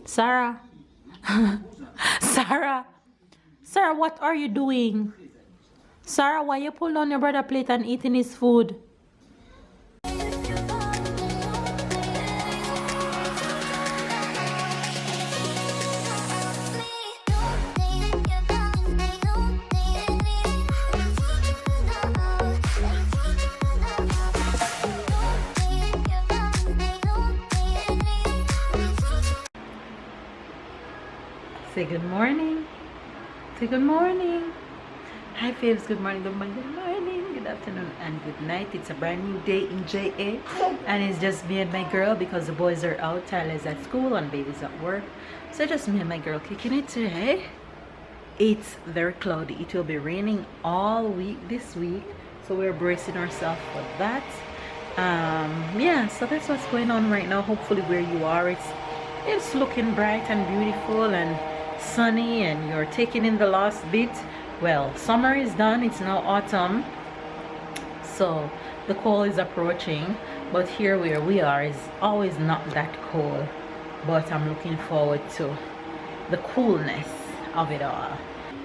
Sarah. Sarah. Sarah, what are you doing? Sarah, why you pull down your brother plate and eating his food? Say good morning. Say good morning. Hi babes, good morning, good morning, good morning, good afternoon and good night. It's a brand new day in JA and it's just me and my girl because the boys are out. Tyler's at school and baby's at work. So just me and my girl kicking it today. It's very cloudy. It will be raining all week this week. So we're bracing ourselves for that. Yeah, so that's what's going on right now. Hopefully where you are it's looking bright and beautiful and sunny and you're taking in the last bit. Well, summer is done, it's now autumn, so the cold is approaching, but here where we are is always not that cold, but I'm looking forward to the coolness of it all.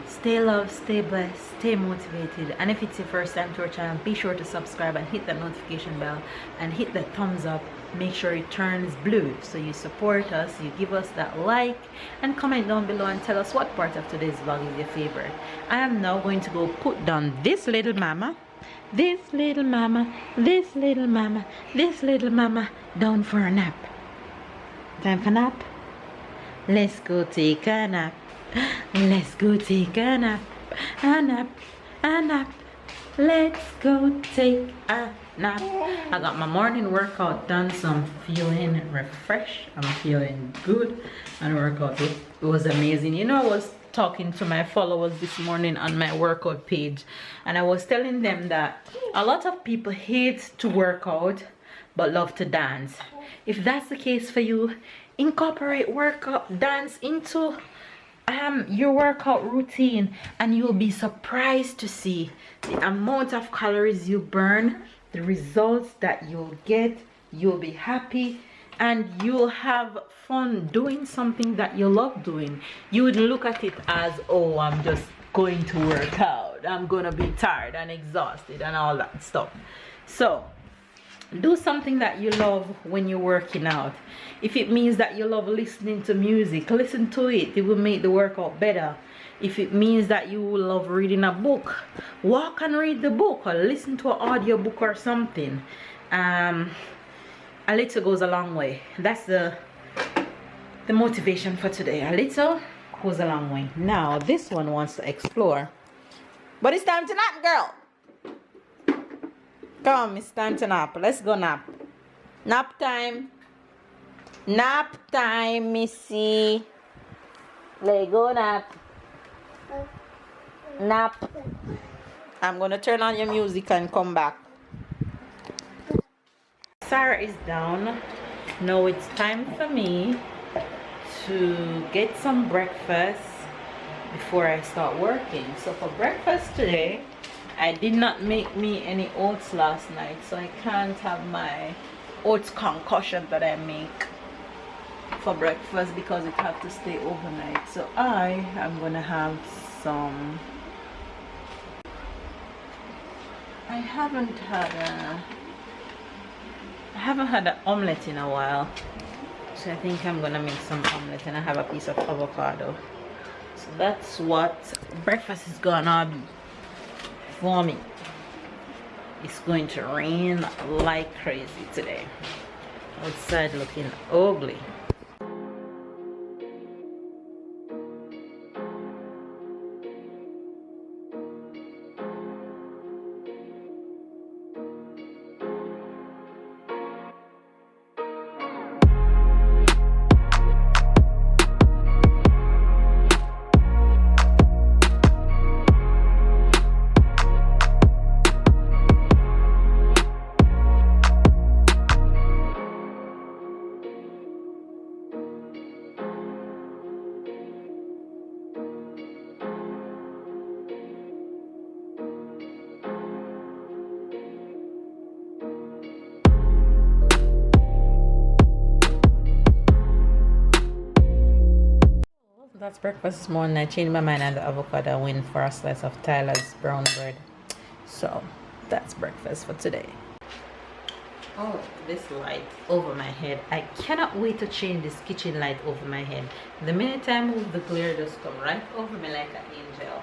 Stay loved, stay blessed, stay motivated, and if it's your first time to our channel, be sure to subscribe and hit that notification bell and hit that thumbs up. Make sure it turns blue so you support us, you give us that like and comment down below and tell us what part of today's vlog is your favorite. I am now going to go put down this little mama, this little mama, this little mama, this little mama down for a nap. Time for nap? Let's go take a nap. Let's go take a nap, a nap, a nap. Let's go take a nap. I got my morning workout done, so I'm feeling refreshed. I'm feeling good. And workout it was amazing. You know, I was talking to my followers this morning on my workout page, and I was telling them that a lot of people hate to work out but love to dance. If that's the case for you, incorporate workout dance into your workout routine and you'll be surprised to see the amount of calories you burn, the results that you'll get. You'll be happy and you'll have fun doing something that you love doing. You would look at it as, oh, I'm just going to work out, I'm gonna be tired and exhausted and all that stuff. So do something that you love when you're working out. If it means that you love listening to music, listen to it. It will make the workout better. If it means that you love reading a book, walk and read the book or listen to an audio book or something. A little goes a long way. That's the motivation for today. A little goes a long way. Now this one wants to explore, but it's time to nap, girl. Come, it's time to nap. Let's go nap. Nap time. Nap time, Missy. Let's go nap. Nap. I'm gonna turn on your music and come back. Sarah is down. Now it's time for me to get some breakfast before I start working. So for breakfast today, I did not make me any oats last night, so I can't have my oats concoction that I make for breakfast because it has to stay overnight. So I am gonna have some. I haven't had an omelette in a while, so I think I'm gonna make some omelette, and I have a piece of avocado. So that's what breakfast is gonna be for me. It's going to rain like crazy today. Outside looking ugly. That's breakfast this morning. I changed my mind on the avocado. I went for a slice of Tyler's brown bread. So that's breakfast for today. Oh, this light over my head. I cannot wait to change this kitchen light over my head. The minute I move, the glare just come right over me like an angel.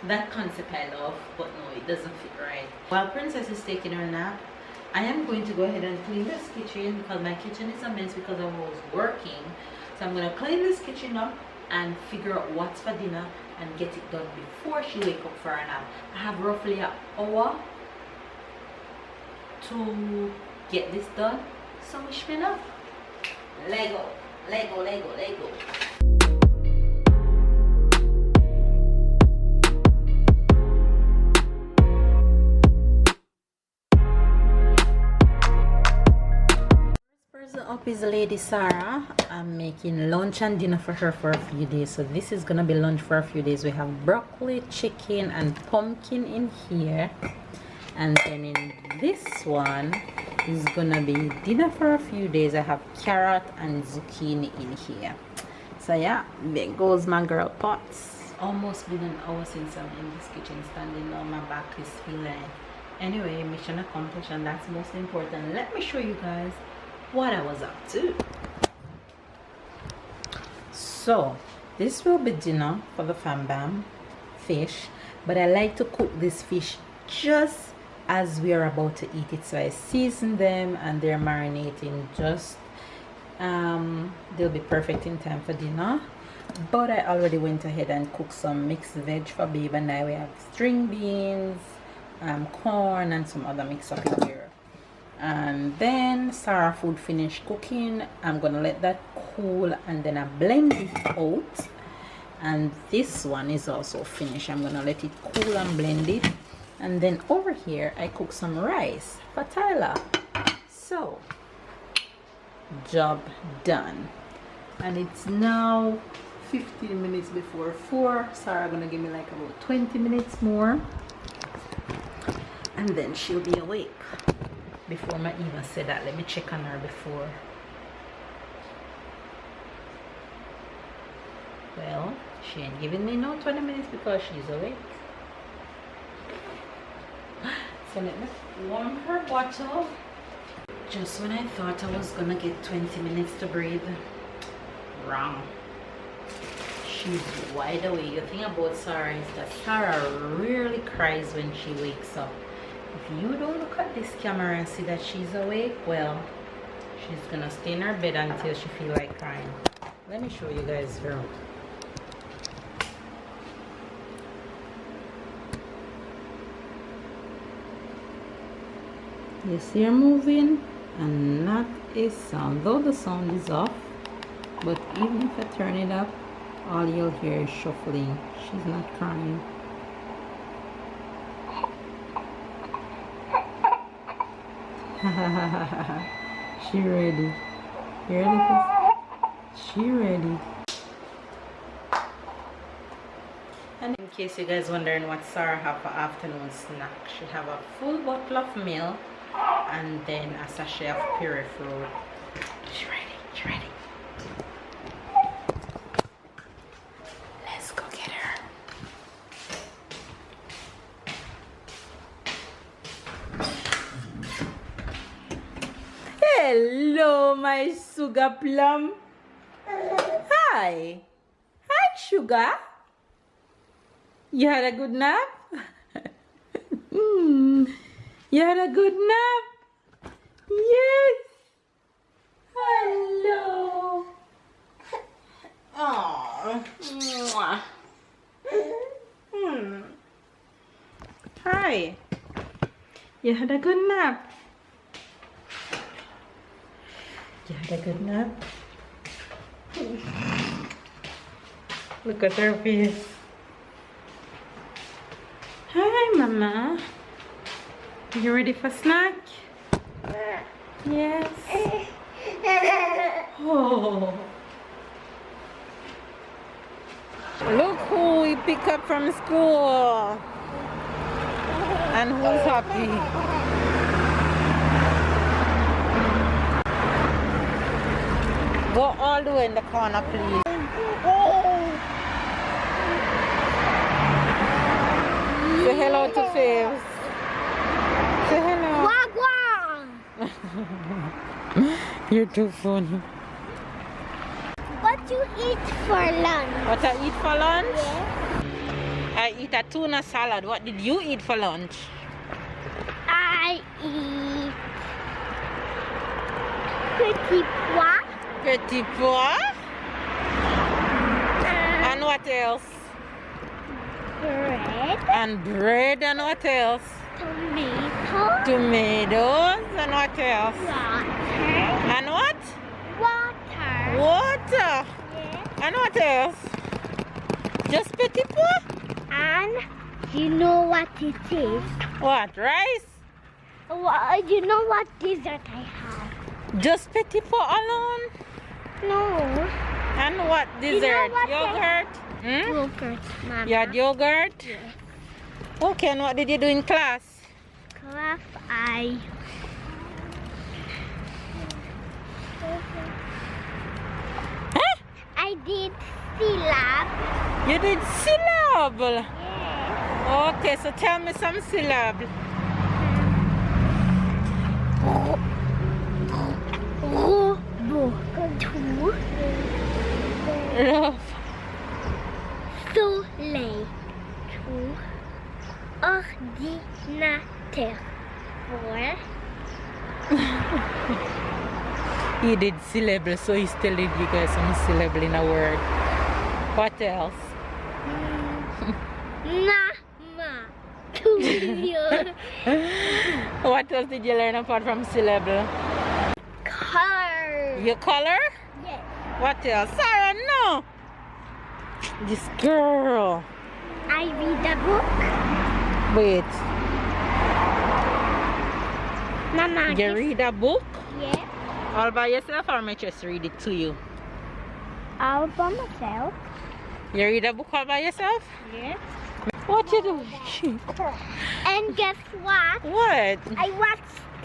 That concept I love, but no, it doesn't fit right. While Princess is taking her nap, I am going to go ahead and clean this kitchen because my kitchen is a mess because I was working. So I'm going to clean this kitchen up and figure out what's for dinner and get it done before she wakes up for her nap. I have roughly an hour to get this done. So wish me luck. Lego, Lego, Lego, Lego. First person up is Lady Sarah. I'm making lunch and dinner for her for a few days. So this is gonna be lunch for a few days. We have broccoli, chicken, and pumpkin in here. And then in this one is gonna be dinner for a few days. I have carrot and zucchini in here. So yeah, there goes my girl pots. Almost been an hour since I'm in this kitchen standing now. My back is feeling. Anyway, mission accomplished, and that's most important. Let me show you guys what I was up to. So this will be dinner for the fam bam, fish, but I like to cook this fish just as we are about to eat it. So I season them and they're marinating just they'll be perfect in time for dinner. But I already went ahead and cooked some mixed veg for babe and I. We have string beans, corn, and some other mix up in here. And then Sarah food finished cooking. I'm gonna let that cool and then I blend it out. And this one is also finished. I'm gonna let it cool and blend it. And then over here I cook some rice for Tyler. So job done. And it's now 15 minutes before 4. Sarah gonna give me like about 20 minutes more and then she'll be awake. Before I even said that, let me check on her before. Well, she ain't giving me no 20 minutes because she's awake. So let me warm her bottle. Just when I thought I was gonna get 20 minutes to breathe, wrong. She's wide awake. The thing about Sarah is that Sarah rarely cries when she wakes up. If you don't look at this camera and see that she's awake, well, she's gonna stay in her bed until she feels like crying. Let me show you guys her. You see her moving and not a sound, though the sound is off, but even if I turn it up, all you'll hear is shuffling. She's not crying. She ready. You ready? She ready. And in case you guys wondering what Sarah have for afternoon snack, she have a full bottle of milk and then a sachet of puree fruit. She ready. She ready. Let's go get her. Hello, my sugar plum. Hi. Hi, sugar. You had a good nap? You had a good nap? Yes. Hello. Oh. Hi. You had a good nap? You had a good nap? Look at her face. Hi, Mama. You ready for snack? Yes. Oh. Look who we pick up from school. And who's happy? Go all the way in the corner, please. Say hello to Faves. Say hello. Wagwan. You're too funny. What you eat for lunch? What I eat for lunch? Yeah. I eat a tuna salad. What did you eat for lunch? I eat petit pois. Petit pois. And what else? Bread. And bread and what else? Tomato. Tomatoes and what else? Water. And what? Water. Water. Yeah. And what else? Just petit pois? And you know what it is? What? Rice? You know what dessert I have? Just petit pois alone? No. And what dessert? what Yogurt? Hmm? Yogurt, Mama. You had yogurt? Yes. Okay, and what did you do in class? Class, Huh? I did syllab. You did syllab? Yes. Okay, so tell me some syllab. Robot. Two. Love. Soleil. Two. Ordinateur. Four. He did syllable, so he's telling you guys some syllable in a word. What else? Nama. Two. What else did you learn apart from syllable? Color. Your color? Yes. What else? Sarah, no! This girl. I read a book. Wait, Mama. you guess- read a book? Yes. All by yourself or may I just read it to you? All by myself. You read a book all by yourself? Yes. What you do? And guess what? What? I watch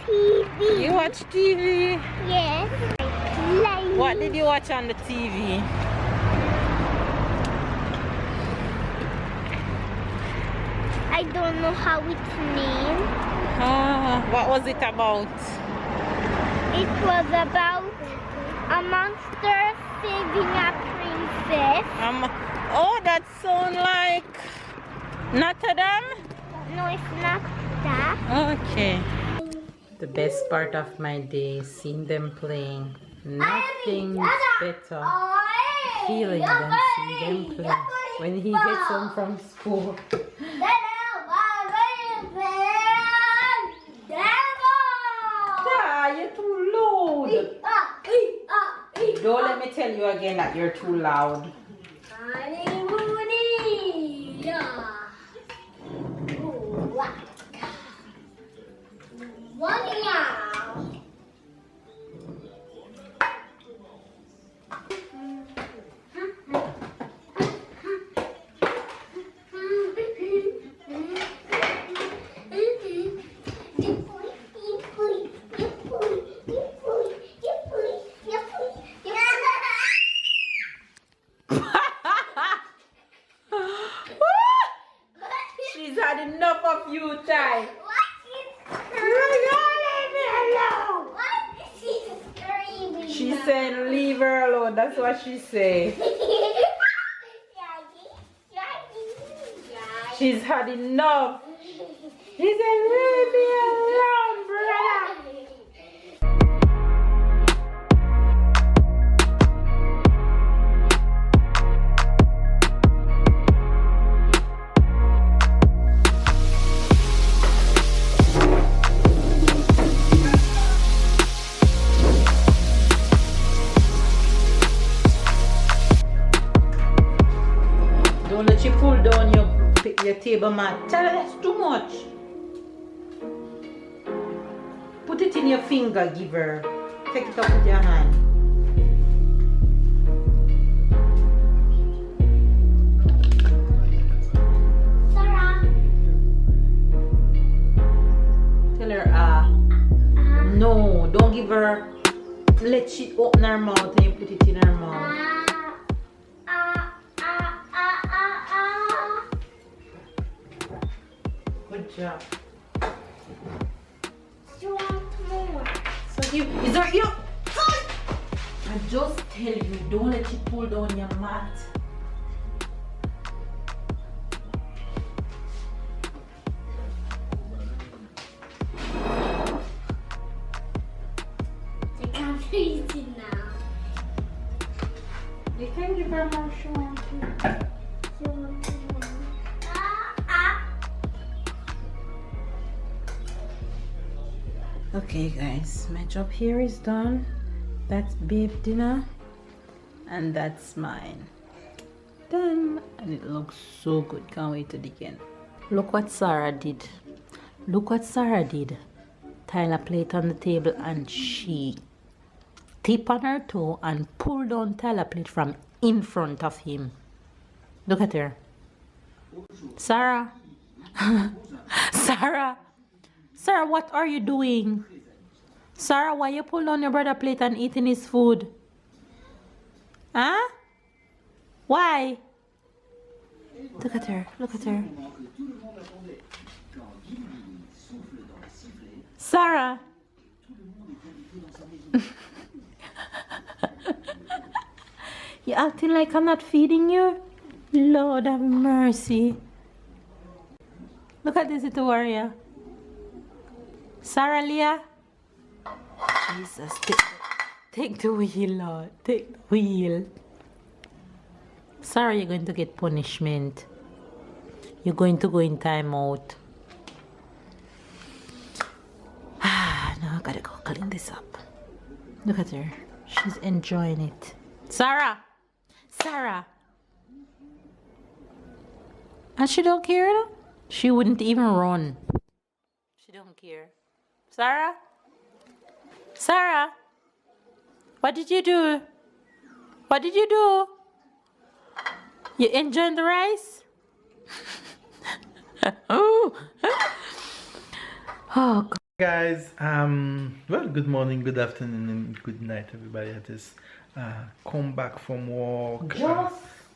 TV. You watch TV? Yes. I play. What did you watch on the TV? I don't know how it's named. What was it about? It was about a monster saving a princess. Oh, that sound like Notre Dame? No, it's not that. Okay. The best part of my day is seeing them playing. Nothing is better feeling than seeing them play. When he gets home from school. Ah, you're too loud. Don't let me tell you again that you're too loud. She's had enough of you, Ty. She said leave her alone. That's what she said. She's had enough. She said leave me alone, brother. Don't let you pull down your table mat. Tell her that's too much. Put it in your finger, give her. Take it up with your hand. Sarah. Tell her, no, don't give her. Let she open her mouth and you put it in her mouth. job. You want more? So is there you? I just tell you, don't let it pull down your mat. I can't eat it now. You can give her more if you want to. You want more? Okay guys, my job here is done. That's babe dinner and that's mine. Done. And it looks so good. Can't wait to dig in. Look what Sarah did. Look what Sarah did. Tyler plate on the table and she tip on her toe and pull down Tyler plate from in front of him. Look at her. Sarah. Sarah. Sarah, what are you doing? Sarah, why you pull down your brother plate and eating his food? Huh? Why? Look at her. Look at her. Sarah. You acting like I'm not feeding you? Lord have mercy. Look at this little warrior. Sarah Leah. Jesus, take the wheel, Lord. Take the wheel. Sarah, you're going to get punishment. You're going to go in timeout. Now I gotta go clean this up. Look at her. She's enjoying it. Sarah! Sarah! And she don't care, though? She wouldn't even run. She don't care. Sarah? Sarah? What did you do? What did you do? You enjoying the rice? Oh, God. Guys, well, good morning, good afternoon, and good night, everybody. I just come back from work.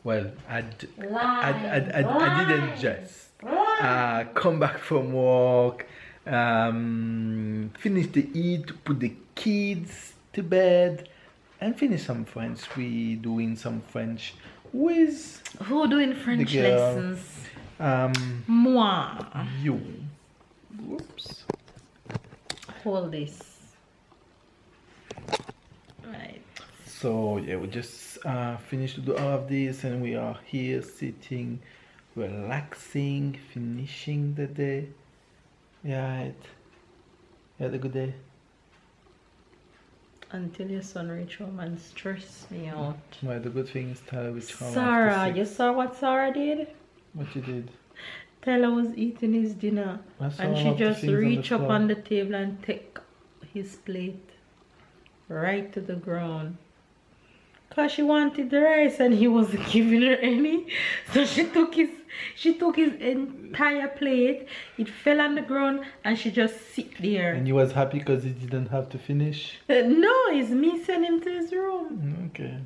Well, I didn't just come back from work, finish the eat, put the kids to bed, and finish some French. We doing some French with Who doing French the girl. lessons? Moi. You. Whoops. Hold this. Right. So yeah, we just finished to do all of this, and we are here sitting, relaxing, finishing the day. Yeah, you had a good day. Until your son reach home and stress me out. Well, the good thing is Tyler with home Sarah, after you 6. saw what Sarah did? What you did? Tyler was eating his dinner I saw and all she of the just things on the reached up floor. on the table and take his plate right to the ground. Cause she wanted the rice and he wasn't giving her any. So she took his entire plate. It fell on the ground and she just sit there. And you was happy because he didn't have to finish? No, it's me sending him to his room. Okay.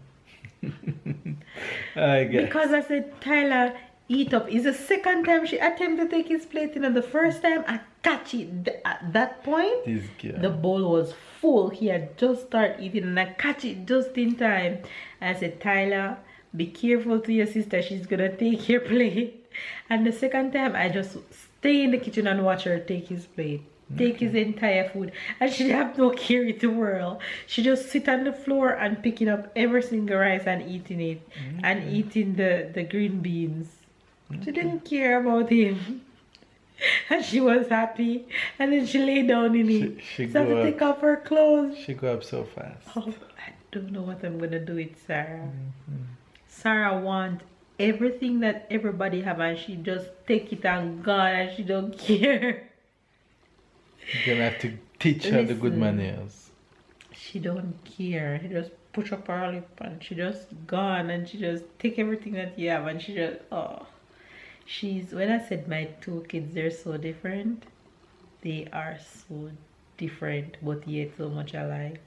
I guess. Because I said, Tyler, eat up. It's the second time she attempted to take his plate. You know, the first time I catch it at that point, This girl. the bowl was full. He had just started eating and I catch it just in time. I said, Tyler, be careful to your sister. She's gonna take your plate. And the second time, I just stay in the kitchen and watch her take his plate. Take his entire food. And she didn't have no care in the world. She just sit on the floor and picking up every single rice and eating it. And eating the green beans. She didn't care about him. And she was happy. And then she lay down in it. She So I had grew to up. take off her clothes. She grew up so fast. Oh, I don't know what I'm gonna do with Sarah. Sarah wants everything that everybody have and she just take it and gone and she don't care. You're gonna have to teach her the good Listen. manners. She don't care. She just push up her lip and she just gone and she just take everything that you have and she just she's when I said my two kids they're so different, they are so different but yet so much alike.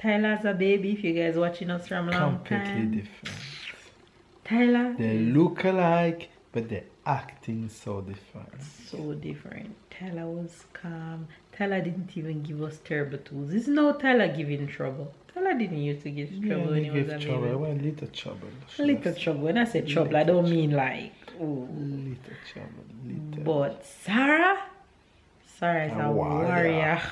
Tyler's a baby if you guys watching us from long Completely time. different. Tyler They look alike, but they acting so different. So different. Tyler was calm. Tyler didn't even give us terrible tools. It's no Tyler giving trouble. Tyler didn't used to give trouble when he was a trouble. baby. Well, little trouble. Little trouble. When I say trouble, I don't mean like, oh. Little trouble. Little. But Sarah is a warrior.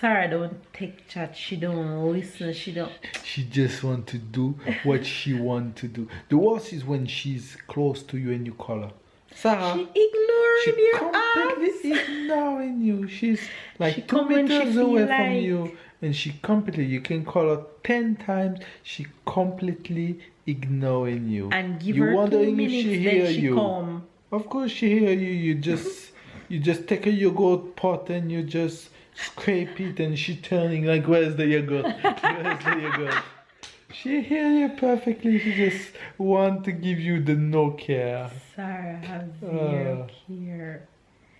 Sarah don't take chat. She don't listen. She just want to do what she want to do. The worst is when she's close to you and you call her. Sarah. She ignoring your completely ignoring you. She's like She 2 come when she meters feel away from like- you, and she completely. You can call her 10 times. She completely ignoring you. And give you her 2 wondering if minutes, she then hear she you. come. Of course she hear you. You just take a yogurt pot and you just scrape it, and she turning like, where's the yogurt? Where's the yogurt? She hear you perfectly. She just want to give you the no care. Sarah has zero care.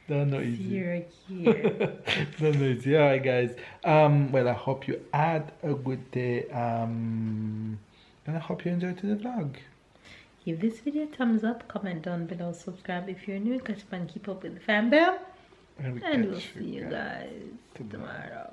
That's not easy. Zero care. That's not easy. Alright guys. Well, I hope you had a good day. And I hope you enjoyed the vlog. Give this video a thumbs up, comment down below, subscribe if you're new, catch up and keep up with the fam bam. And And we'll see you guys tomorrow.